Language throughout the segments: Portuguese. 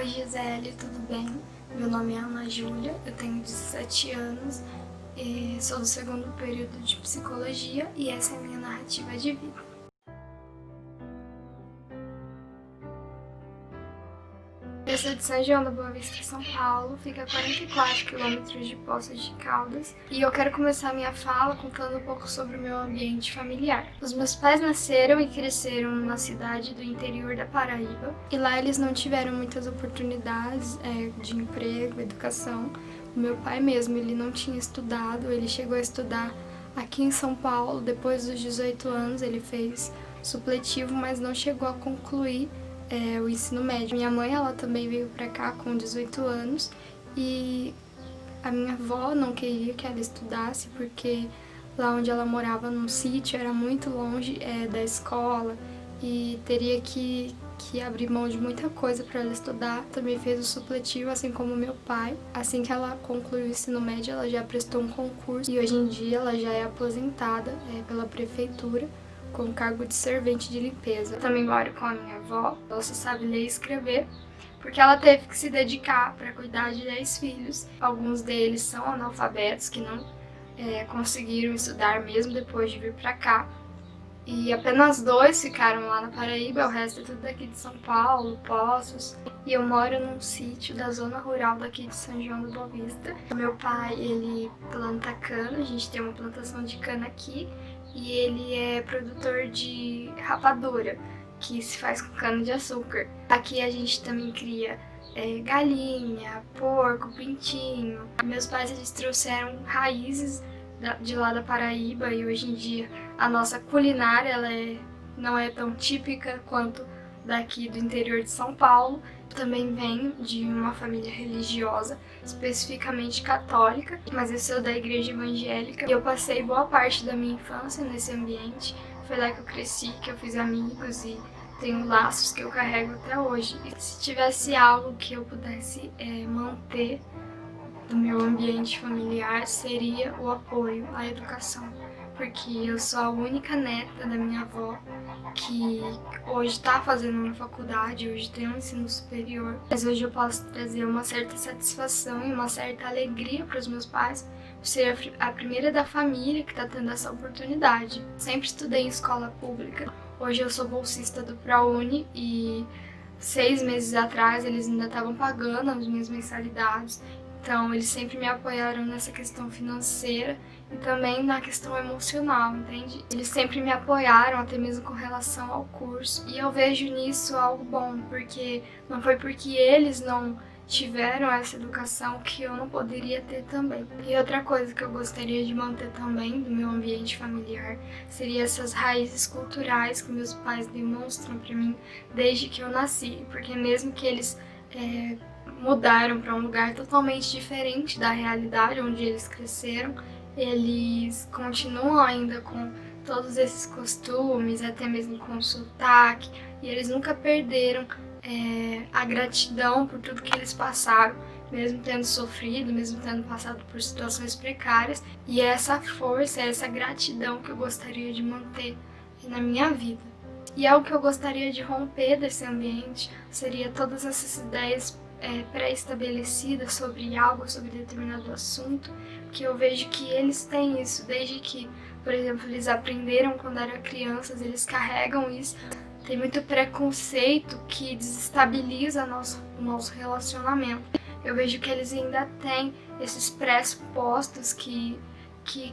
Oi Gisele, tudo bem? Meu nome é Ana Júlia, eu tenho 17 anos, e sou do segundo período de psicologia e essa é a minha narrativa de vida. Eu sou de São João da Boa Vista, São Paulo, fica a 44 quilômetros de Poços de Caldas e eu quero começar minha fala contando um pouco sobre o meu ambiente familiar. Os meus pais nasceram e cresceram numa cidade do interior da Paraíba e lá eles não tiveram muitas oportunidades de emprego, educação. O meu pai mesmo, ele não tinha estudado, ele chegou a estudar aqui em São Paulo, depois dos 18 anos ele fez supletivo, mas não chegou a concluir o ensino médio. Minha mãe, ela também veio pra cá com 18 anos e a minha avó não queria que ela estudasse porque lá onde ela morava num sítio era muito longe da escola e teria que abrir mão de muita coisa para ela estudar. Também fez o supletivo, assim como meu pai. Assim que ela concluiu o ensino médio, ela já prestou um concurso e hoje em dia ela já é aposentada pela prefeitura com o cargo de servente de limpeza. Eu também moro com a minha avó, ela só sabe ler e escrever, porque ela teve que se dedicar para cuidar de 10 filhos. Alguns deles são analfabetos, que não conseguiram estudar mesmo depois de vir para cá. E apenas 2 ficaram lá na Paraíba, o resto é tudo daqui de São Paulo, Poços. E eu moro num sítio da zona rural daqui de São João da Boa Vista. Meu pai, ele planta cana, a gente tem uma plantação de cana aqui. E ele é produtor de rapadura, que se faz com cana de açúcar. Aqui a gente também cria galinha, porco, pintinho. Meus pais, eles trouxeram raízes de lá da Paraíba e hoje em dia a nossa culinária ela não é tão típica quanto daqui do interior de São Paulo. Eu também venho de uma família religiosa, especificamente católica, mas eu sou da igreja evangélica e eu passei boa parte da minha infância nesse ambiente. Foi lá que eu cresci, que eu fiz amigos e tenho laços que eu carrego até hoje. E se tivesse algo que eu pudesse manter do meu ambiente familiar, seria o apoio à educação, porque eu sou a única neta da minha avó que hoje está fazendo uma faculdade, hoje tem um ensino superior, mas hoje eu posso trazer uma certa satisfação e uma certa alegria para os meus pais por ser a primeira da família que está tendo essa oportunidade. Sempre estudei em escola pública, hoje eu sou bolsista do ProUni e 6 meses atrás eles ainda estavam pagando as minhas mensalidades. Então, eles sempre me apoiaram nessa questão financeira e também na questão emocional, entende? Eles sempre me apoiaram, até mesmo com relação ao curso. E eu vejo nisso algo bom, porque não foi porque eles não tiveram essa educação que eu não poderia ter também. E outra coisa que eu gostaria de manter também do meu ambiente familiar seria essas raízes culturais que meus pais demonstram para mim desde que eu nasci. Porque mesmo que eles mudaram para um lugar totalmente diferente da realidade onde eles cresceram, eles continuam ainda com todos esses costumes, até mesmo com o sotaque, e eles nunca perderam a gratidão por tudo que eles passaram, mesmo tendo sofrido, mesmo tendo passado por situações precárias, e é essa força, é essa gratidão que eu gostaria de manter na minha vida. E algo que eu gostaria de romper desse ambiente seria todas essas ideias pré-estabelecida sobre algo, sobre determinado assunto, que eu vejo que eles têm isso desde que, por exemplo, eles aprenderam quando eram crianças, eles carregam isso. Tem muito preconceito que desestabiliza o nosso relacionamento. Eu vejo que eles ainda têm esses pressupostos que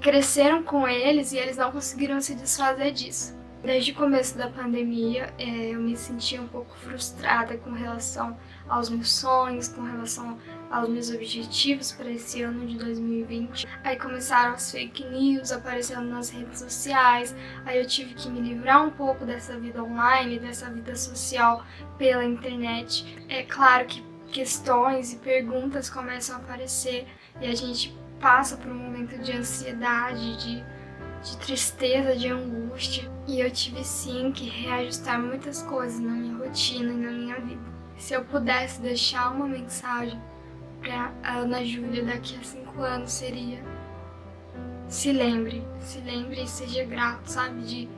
cresceram com eles e eles não conseguiram se desfazer disso. Desde o começo da pandemia, eu me sentia um pouco frustrada com relação aos meus sonhos, com relação aos meus objetivos para esse ano de 2020. Aí começaram as fake news aparecendo nas redes sociais, aí eu tive que me livrar um pouco dessa vida online, dessa vida social pela internet. É claro que questões e perguntas começam a aparecer e a gente passa por um momento de ansiedade, de tristeza, de angústia. E eu tive sim que reajustar muitas coisas na minha rotina e na minha vida. Se eu pudesse deixar uma mensagem para a Ana Júlia daqui a 5 anos seria: se lembre e seja grato, sabe?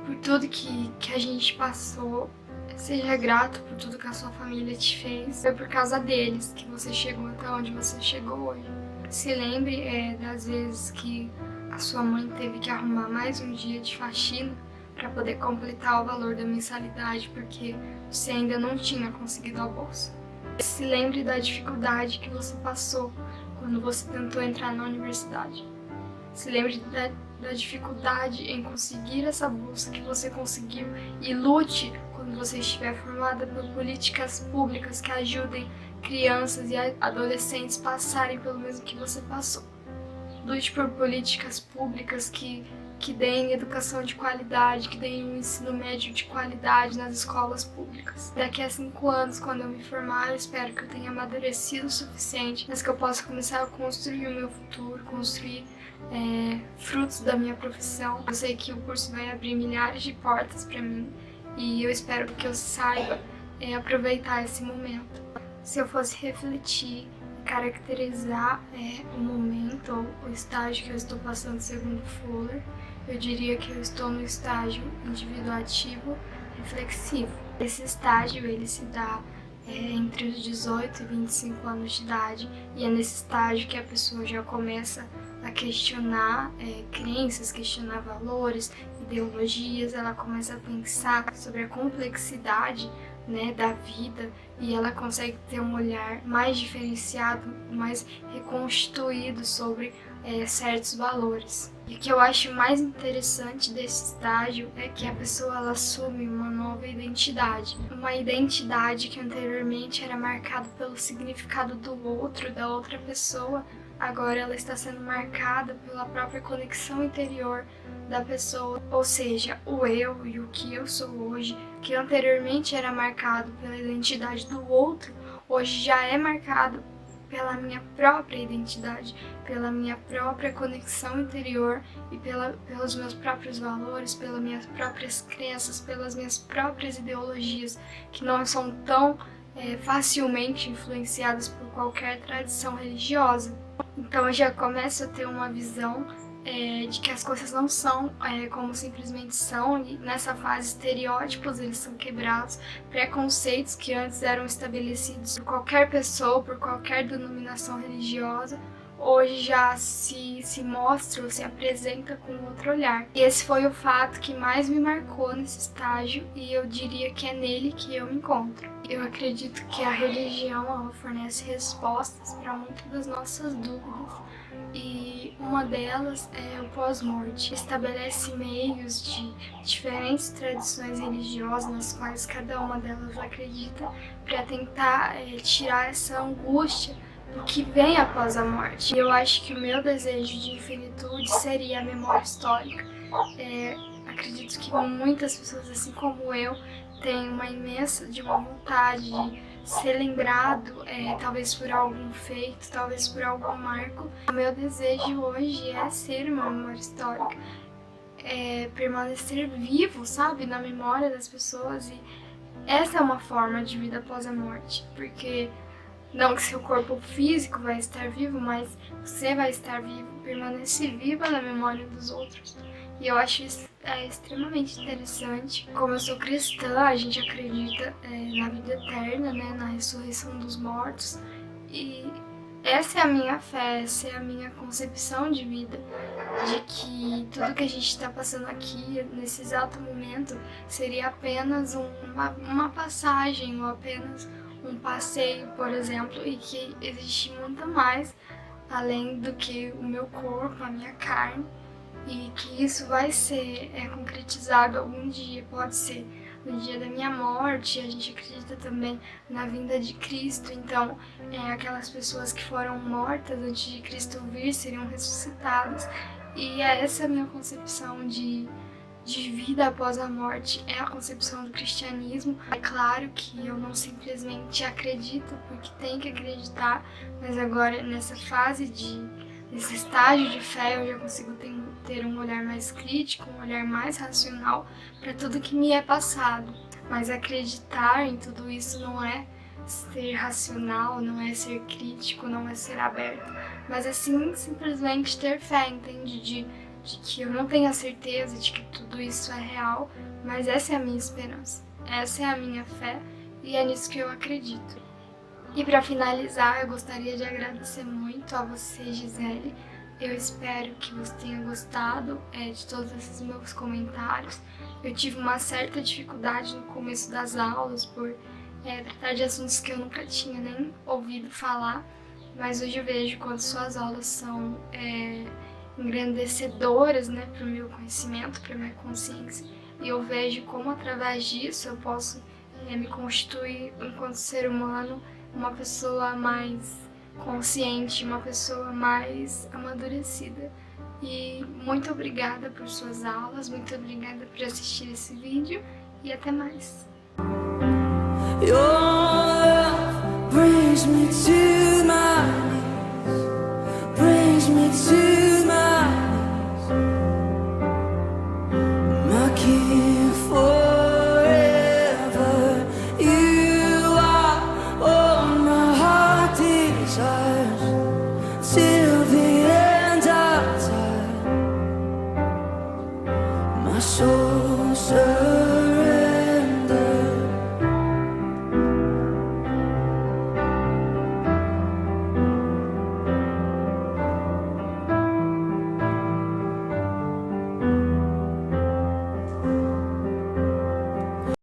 Por tudo que a gente passou, Seja grato por tudo que a sua família te fez. Foi por causa deles que você chegou até onde você chegou hoje. Se lembre das vezes que a sua mãe teve que arrumar mais um dia de faxina para poder completar o valor da mensalidade porque você ainda não tinha conseguido a bolsa. Se lembre da dificuldade que você passou quando você tentou entrar na universidade. Se lembre da dificuldade em conseguir essa bolsa que você conseguiu e lute quando você estiver formada por políticas públicas que ajudem crianças e adolescentes passarem pelo mesmo que você passou. Lute por políticas públicas que deem educação de qualidade, que deem um ensino médio de qualidade nas escolas públicas. Daqui a 5 anos, quando eu me formar, eu espero que eu tenha amadurecido o suficiente, mas que eu possa começar a construir o meu futuro, construir frutos da minha profissão. Eu sei que o curso vai abrir milhares de portas para mim e eu espero que eu saiba aproveitar esse momento. Se eu fosse refletir, caracterizar o momento ou o estágio que eu estou passando segundo Fuller, eu diria que eu estou no estágio indivíduo-ativo reflexivo. Esse estágio ele se dá entre os 18 e 25 anos de idade e é nesse estágio que a pessoa já começa a questionar crenças, questionar valores, ideologias, ela começa a pensar sobre a complexidade da vida e ela consegue ter um olhar mais diferenciado, mais reconstruído sobre certos valores. E o que eu acho mais interessante desse estágio é que a pessoa ela assume uma nova identidade. Uma identidade que anteriormente era marcada pelo significado do outro, da outra pessoa, agora ela está sendo marcada pela própria conexão interior da pessoa, ou seja, o eu e o que eu sou hoje, que anteriormente era marcado pela identidade do outro, hoje já é marcado pela minha própria identidade, pela minha própria conexão interior e pelos meus próprios valores, pelas minhas próprias crenças, pelas minhas próprias ideologias, que não são tão facilmente influenciadas por qualquer tradição religiosa. Então eu já começo a ter uma visão de que as coisas não são como simplesmente são, e nessa fase estereótipos eles são quebrados, preconceitos que antes eram estabelecidos por qualquer pessoa, por qualquer denominação religiosa, hoje já se mostra ou se apresenta com outro olhar. E esse foi o fato que mais me marcou nesse estágio e eu diria que é nele que eu me encontro. Eu acredito que a religião ela fornece respostas para muitas das nossas dúvidas e uma delas é o pós-morte. Estabelece meios de diferentes tradições religiosas nas quais cada uma delas acredita para tentar tirar essa angústia do que vem após a morte. Eu acho que o meu desejo de infinitude seria a memória histórica. Acredito que muitas pessoas, assim como eu, têm uma imensa vontade de ser lembrado, talvez por algum feito, talvez por algum marco. O meu desejo hoje é ser uma memória histórica, permanecer vivo, sabe, na memória das pessoas. E essa é uma forma de vida após a morte, porque não que seu corpo físico vai estar vivo, mas você vai estar vivo, permanecer viva na memória dos outros. E eu acho isso extremamente interessante. Como eu sou cristã, a gente acredita na vida eterna, na ressurreição dos mortos. E essa é a minha fé, essa é a minha concepção de vida, de que tudo que a gente está passando aqui, nesse exato momento, seria apenas uma passagem ou apenas um passeio, por exemplo, e que existe muito mais além do que o meu corpo, a minha carne, e que isso vai ser concretizado algum dia, pode ser no dia da minha morte. A gente acredita também na vinda de Cristo, então aquelas pessoas que foram mortas antes de Cristo vir seriam ressuscitadas, e essa é a minha concepção de vida após a morte, é a concepção do cristianismo. É claro que eu não simplesmente acredito porque tenho que acreditar, mas agora nessa fase nesse estágio de fé eu já consigo ter um olhar mais crítico, um olhar mais racional para tudo que me é passado. Mas acreditar em tudo isso não é ser racional, não é ser crítico, não é ser aberto, mas é simplesmente ter fé, entende? De que eu não tenho a certeza de que tudo isso é real, mas essa é a minha esperança. Essa é a minha fé e é nisso que eu acredito. E para finalizar, eu gostaria de agradecer muito a você, Gisele. Eu espero que você tenha gostado de todos esses meus comentários. Eu tive uma certa dificuldade no começo das aulas por tratar de assuntos que eu nunca tinha nem ouvido falar, mas hoje eu vejo quanto suas aulas são engrandecedoras, né, para o meu conhecimento, para a minha consciência, e eu vejo como através disso eu posso me constituir enquanto ser humano uma pessoa mais consciente, uma pessoa mais amadurecida. E muito obrigada por suas aulas, muito obrigada por assistir esse vídeo e até mais. Your love brings me to my knees, brings me to my knees. My king forever, you are all my heart desires, till the end of time. My soul